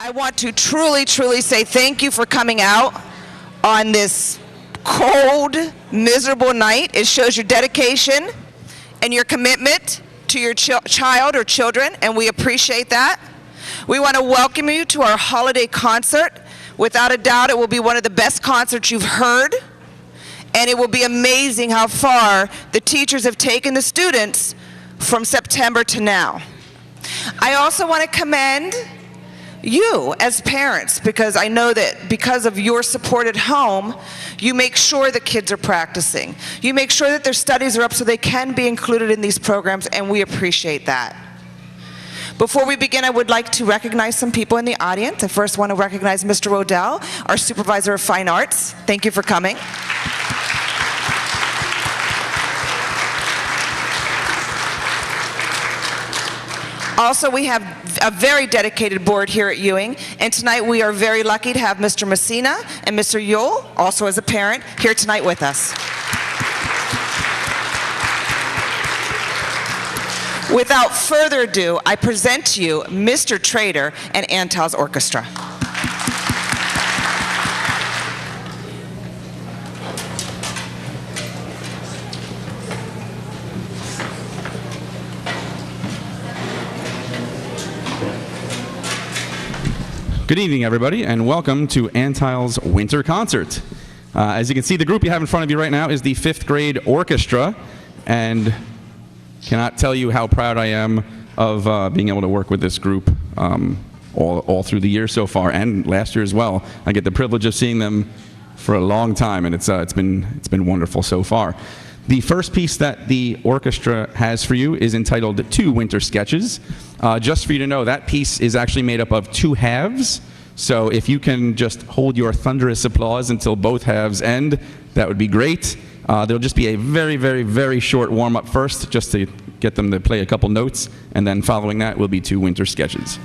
I want to truly, truly say thank you for coming out on this cold, miserable night. It shows your dedication and your commitment to your child or children, and we appreciate that. We want to welcome you to our holiday concert. Without a doubt, it will be one of the best concerts you've heard, and it will be amazing how far the teachers have taken the students from September to now. I also want to commend you as parents, because I know that because of your support at home, you make sure the kids are practicing. You make sure that their studies are up so they can be included in these programs, and we appreciate that. Before we begin, I would like to recognize some people in the audience. I first want to recognize Mr. Rodell, our Supervisor of Fine Arts. Thank you for coming. Also, we have a very dedicated board here at Ewing, and tonight we are very lucky to have Mr. Messina and Mr. Yule, also as a parent, here tonight with us. Without further ado, I present to you Mr. Trader and Antal's Orchestra. Good evening, everybody, and welcome to Antal's Winter Concert. As you can see, the group you have in front of you right now is the 5th grade orchestra, and cannot tell you how proud I am of being able to work with this group all through the year so far, and last year as well. I get the privilege of seeing them for a long time, and it's been wonderful so far. The first piece that the orchestra has for you is entitled 2 Winter Sketches. Just for you to know, that piece is actually made up of 2 halves. So if you can just hold your thunderous applause until both halves end, that would be great. There'll just be a very, very, very short warm-up first, just to get them to play a couple notes, and then following that will be 2 Winter Sketches.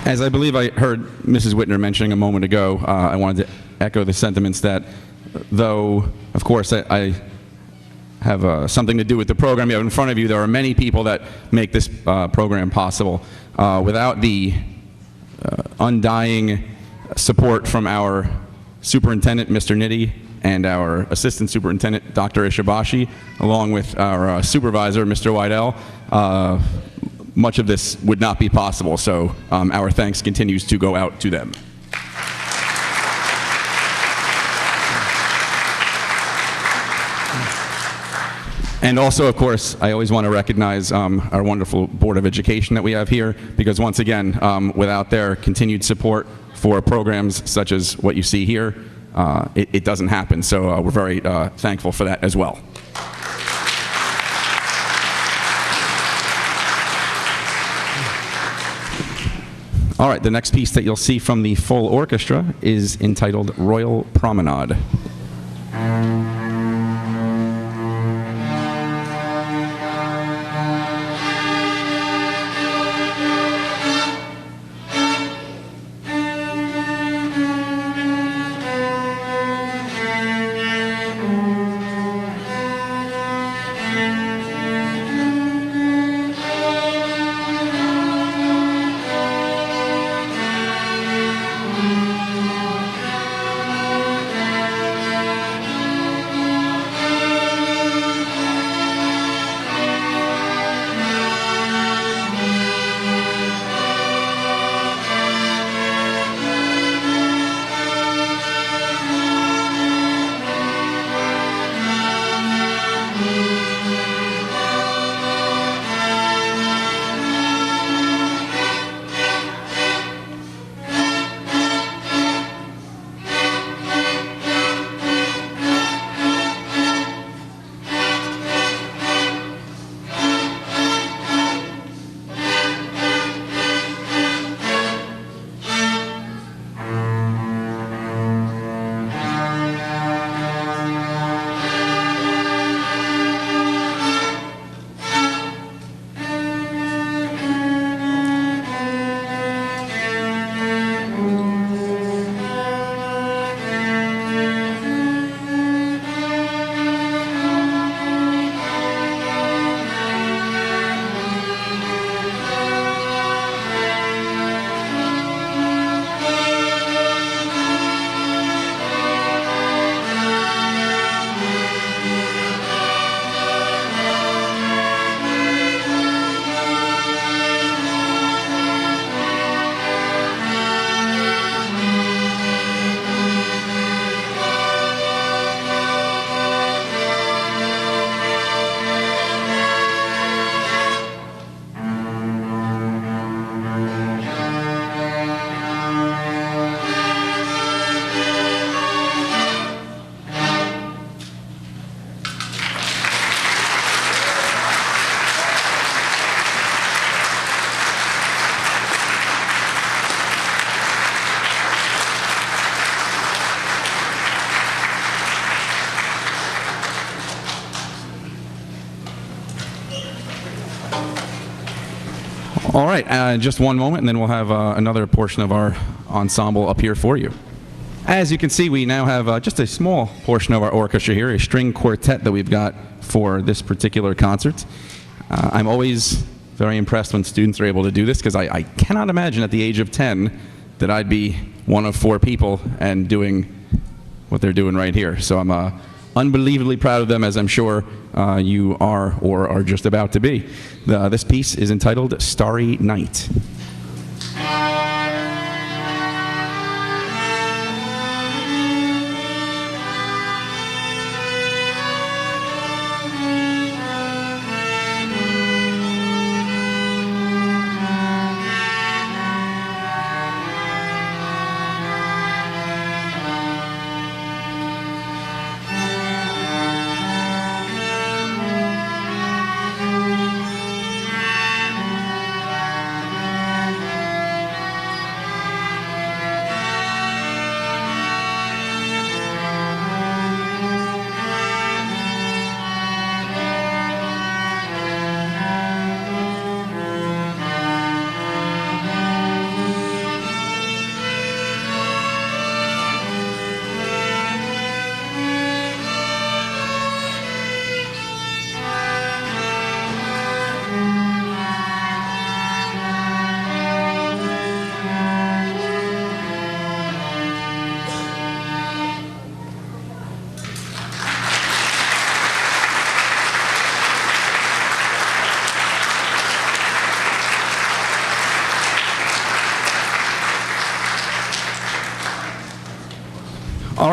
As I believe I heard Mrs. Whitner mentioning a moment ago, I wanted to echo the sentiments that though, of course, I have something to do with the program you have in front of you, there are many people that make this program possible. Without the undying support from our superintendent, Mr. Nitty, and our assistant superintendent, Dr. Ishibashi, along with our supervisor, Mr. Wydell, much of this would not be possible. So our thanks continues to go out to them. And also, of course, I always want to recognize our wonderful Board of Education that we have here, because once again, without their continued support for programs such as what you see here, it doesn't happen. So we're very thankful for that as well. All right, the next piece that you'll see from the full orchestra is entitled Royal Promenade. All right, just one moment, and then we'll have another portion of our ensemble up here for you. As you can see, we now have just a small portion of our orchestra here, a string quartet that we've got for this particular concert. I'm always very impressed when students are able to do this, because I cannot imagine at the age of 10 that I'd be one of 4 people and doing what they're doing right here. So I'm unbelievably proud of them, as I'm sure you are or are just about to be. This piece is entitled Starry Night.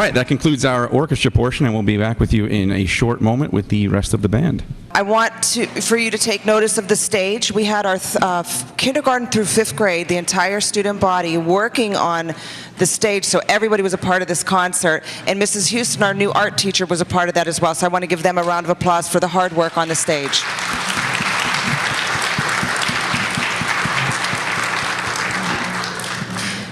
right, that concludes our orchestra portion, and we'll be back with you in a short moment with the rest of the band. I want for you to take notice of the stage. We had our kindergarten through 5th grade, the entire student body, working on the stage, so everybody was a part of this concert. And Mrs. Houston, our new art teacher, was a part of that as well. So I want to give them a round of applause for the hard work on the stage.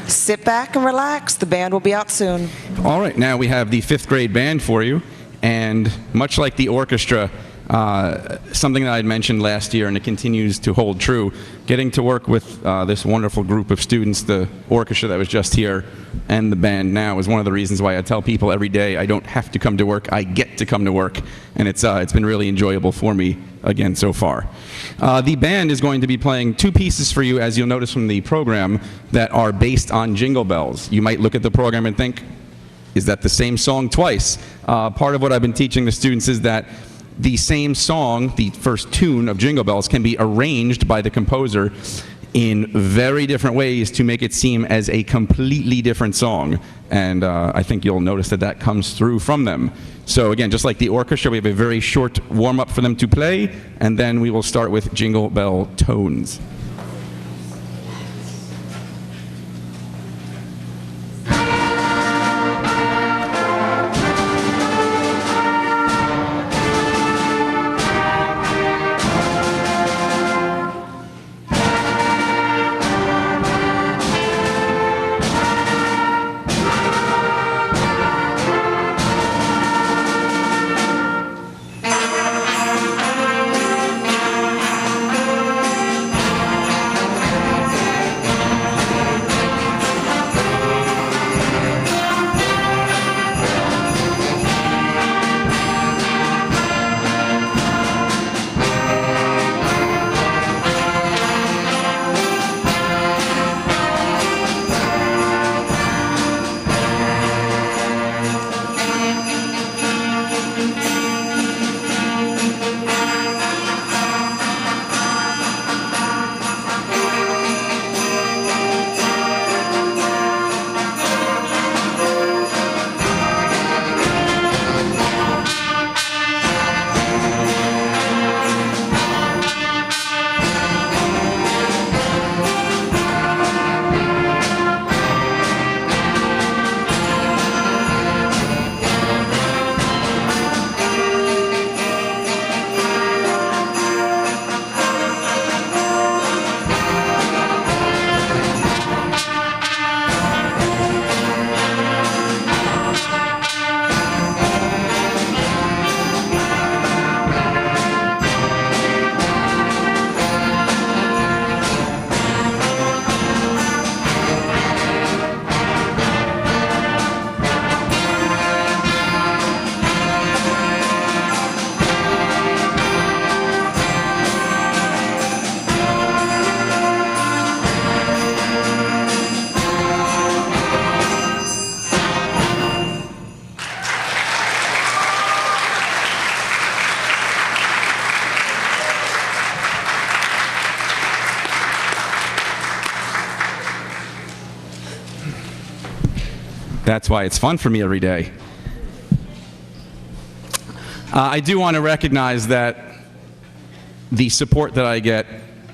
Sit back and relax. The band will be out soon. All right, now we have the 5th grade band for you, and much like the orchestra, something that I had mentioned last year, and it continues to hold true, getting to work with this wonderful group of students, the orchestra that was just here, and the band now, is one of the reasons why I tell people every day I don't have to come to work, I get to come to work, and it's been really enjoyable for me again so far. The band is going to be playing 2 pieces for you, as you'll notice from the program, that are based on Jingle Bells. You might look at the program and think, is that the same song twice? Part of what I've been teaching the students is that the same song, the first tune of Jingle Bells, can be arranged by the composer in very different ways to make it seem as a completely different song. And I think you'll notice that that comes through from them. So again, just like the orchestra, we have a very short warm-up for them to play, and then we will start with Jingle Bell tones. That's why it's fun for me every day. I do want to recognize that the support that I get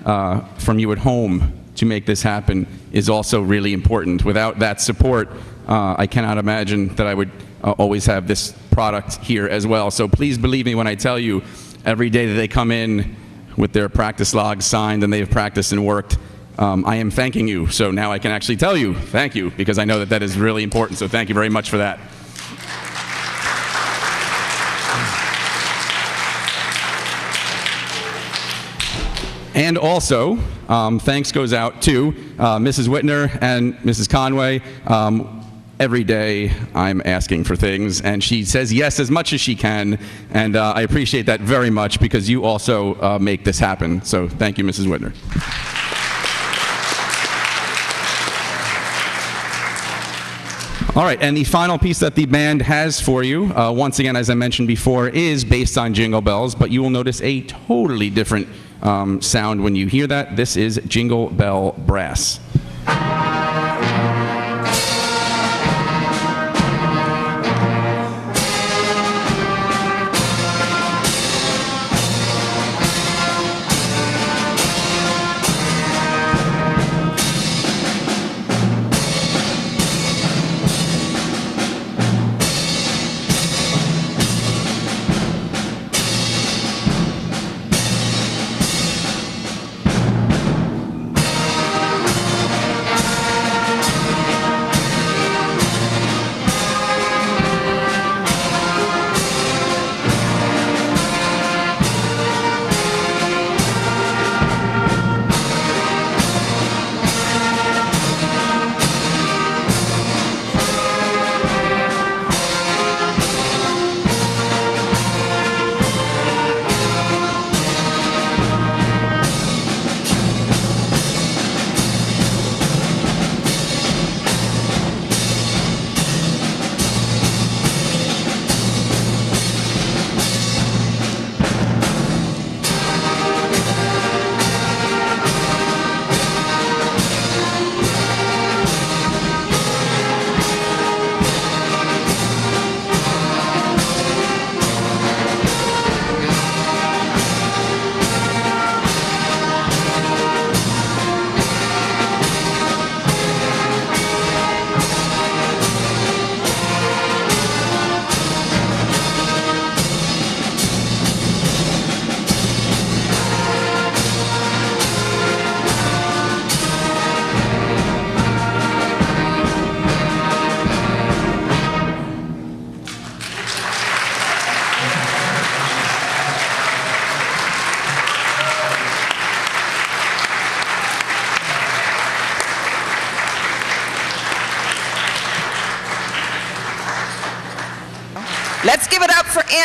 from you at home to make this happen is also really important. Without that support, I cannot imagine that I would always have this product here as well. So please believe me when I tell you, every day that they come in with their practice logs signed and they've practiced and worked, I am thanking you. So now I can actually tell you thank you, because I know that that is really important. So thank you very much for that. And also, thanks goes out to Mrs. Whitner and Mrs. Conway. Every day I'm asking for things, and she says yes as much as she can, and I appreciate that very much, because you also make this happen. So thank you, Mrs. Whitner. All right, and the final piece that the band has for you, once again, as I mentioned before, is based on Jingle Bells, but you will notice a totally different sound when you hear that. This is Jingle Bell Brass.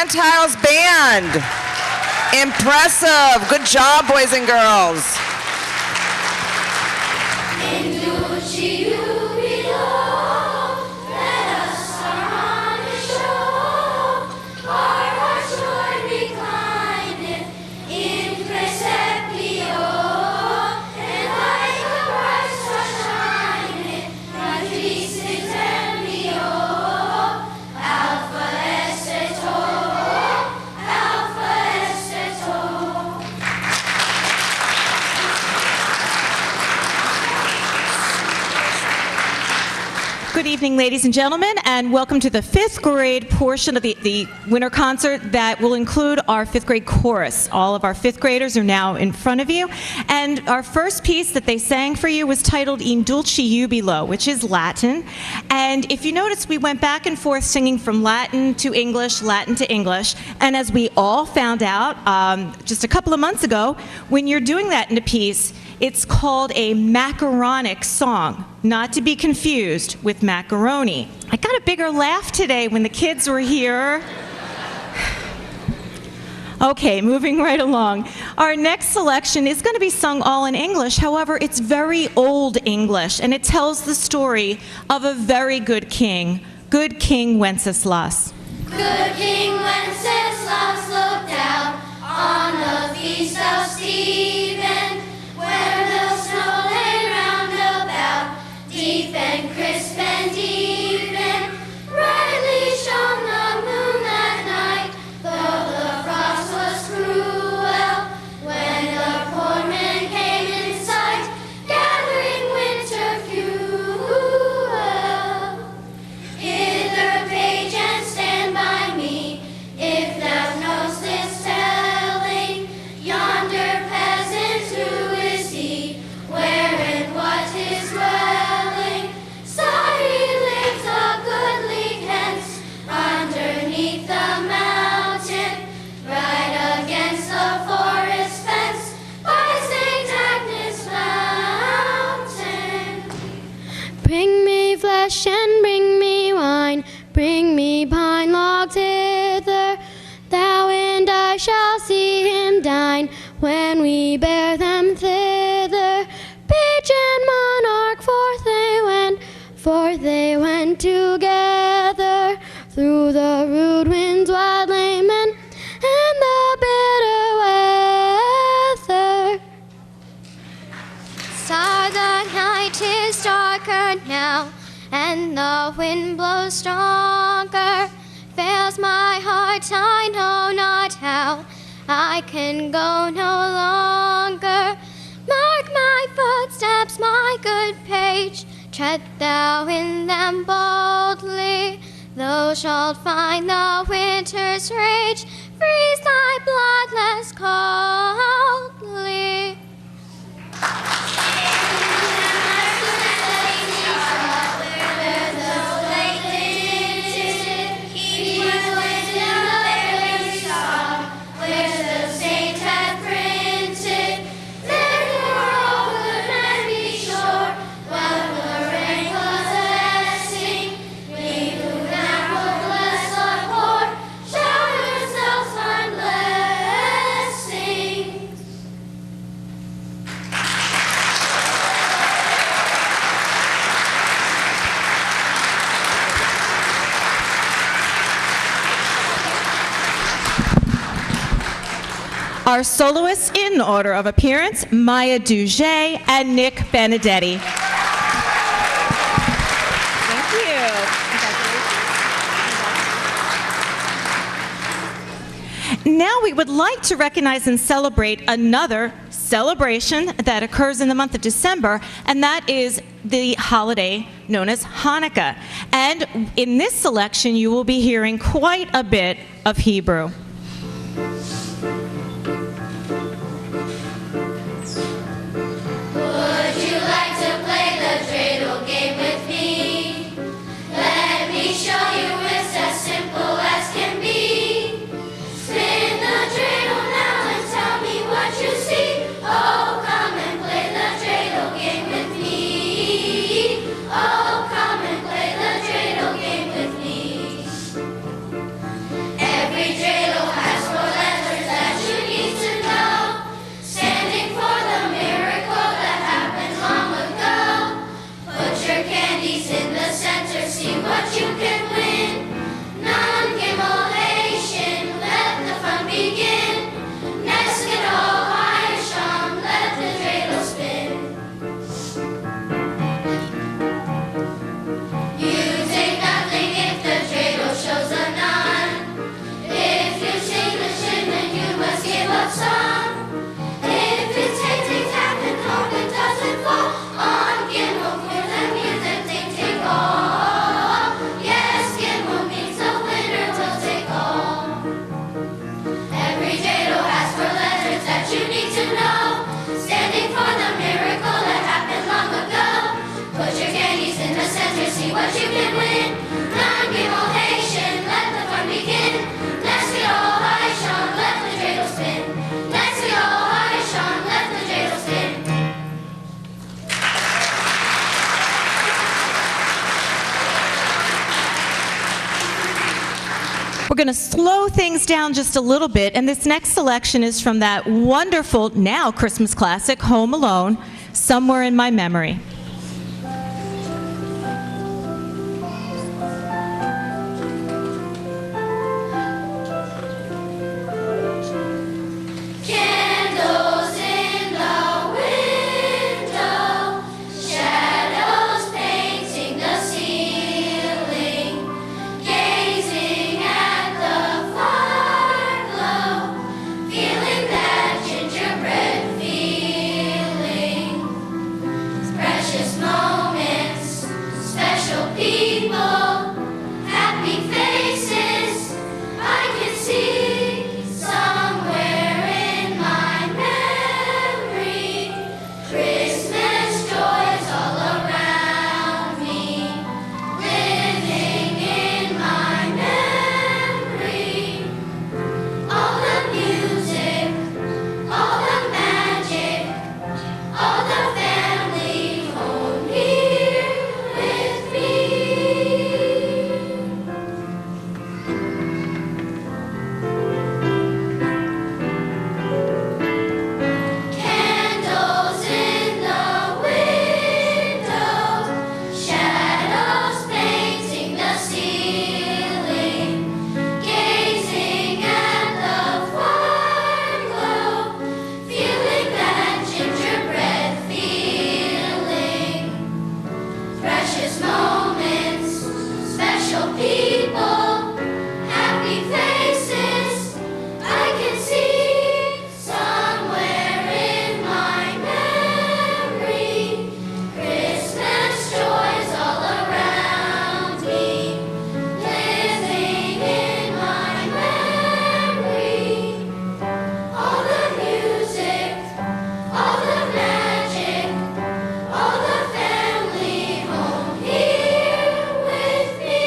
Antiles Band. Impressive. Good job, boys and girls. Good evening, ladies and gentlemen, and welcome to the fifth grade portion of the winter concert that will include our fifth grade chorus. All of our fifth graders are now in front of you, and our first piece that they sang for you was titled In Dulce Jubilo, which is Latin. And if you notice, we went back and forth singing from Latin to English, and as we all found out just a couple of months ago, when you're doing that in a piece, it's called a macaronic song, not to be confused with macaroni. I got a bigger laugh today when the kids were here. Okay, moving right along. Our next selection is going to be sung all in English. However, it's very old English, and it tells the story of a very good king Wenceslas. Good King Wenceslas looked out on the feast of Stephen, where the snow lay round about, deep and crisp and even. Brightly shone the moon that night, though the frost was cruel. When the poor man came in sight, gathering winter fuel. Hither, page, and stand by me, if thou know'st this telling. Yonder peasant, who is he? Where and what his dwelling? Saw he lives a goodly hence, underneath the mountain, right against the forest fence, by St. Agnes Fountain. Bring me flesh and bring me wine, bring me pine logs hither. Thou and I shall see him dine, when we bear them thither. Page and monarch, forth they went together, through the rude winds, wild laymen, and the bitter weather. Star, the night is darker now, and the wind blows stronger. Fails my heart, I know not how, I can go no longer. Mark my footsteps, my good page, tread thou in them boldly. Thou shalt find the winter's rage, freeze thy blood less coldly. Our soloists in order of appearance, Maya Duget and Nick Benedetti. Thank you. Now we would like to recognize and celebrate another celebration that occurs in the month of December, and that is the holiday known as Hanukkah. And in this selection, you will be hearing quite a bit of Hebrew. Would you like to play the dreidel game with me? Let me show you it's as simple as can be. Spin the dreidel now and tell me what you see. Oh, come and play the dreidel game with me. Oh, come and play the dreidel game with me. Every dreidel can win. Now give all Haitian, let the fun begin. Let's go high, Sean, let the dreidel spin. Let's go high, Sean, let the dreidel spin. We're going to slow things down just a little bit, and this next selection is from that wonderful, now Christmas classic, Home Alone, Somewhere in My Memory. Candles in the window, shadows painting the ceiling, gazing at the fire glow, feeling that gingerbread feeling. Precious moments, special people, happy faces, I can see somewhere in my memory. Christmas joys all around me, living in my memory. All the music, all the magic, all the family home here with me. Candles in the window, shadows painting the ceiling, gazing at the fire glow, feeling that gingerbread feeling. Precious moments, special people, happy faces, I can see somewhere in my memory. Christmas joys all around me, living in my memory. All the music, all the magic, all the family home here with me.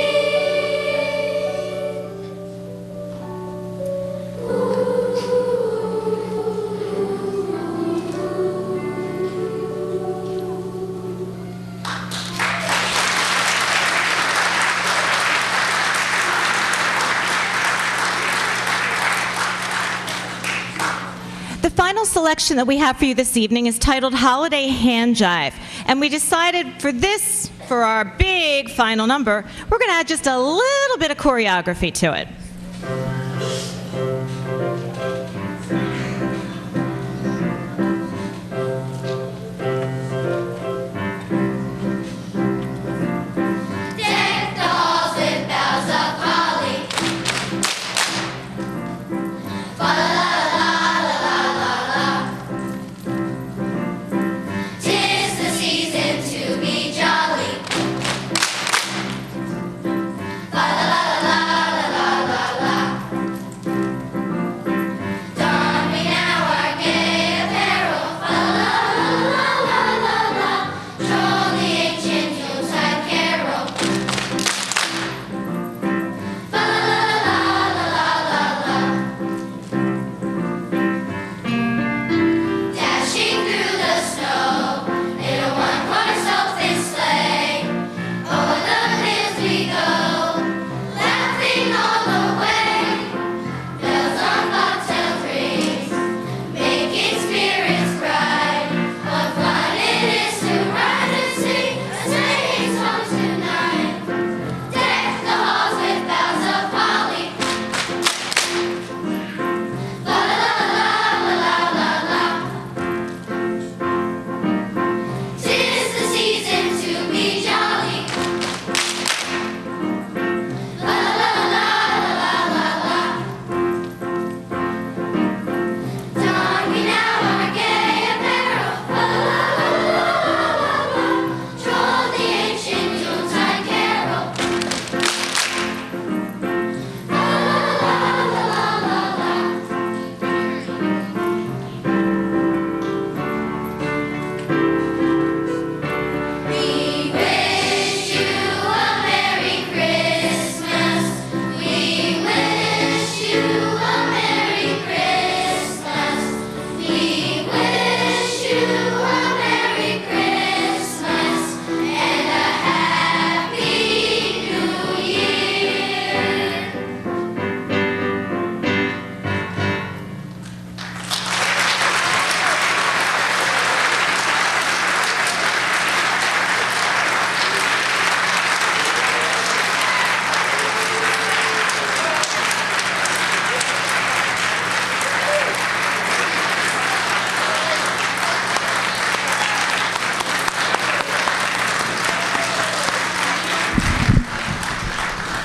The final selection that we have for you this evening is titled Holiday Hand Jive. And we decided for our big final number, we're going to add just a little bit of choreography to it. Deck the halls with boughs of holly. Fa la la la la la la. 'Tis the season to be jolly. Fa la la la la la la.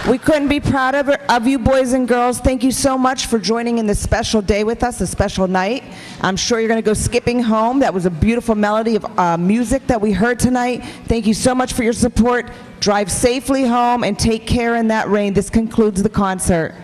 We couldn't be prouder of you, boys and girls. Thank you so much for joining in this special day with us, a special night. I'm sure you're going to go skipping home. That was a beautiful melody of music that we heard tonight. Thank you so much for your support. Drive safely home and take care in that rain. This concludes the concert.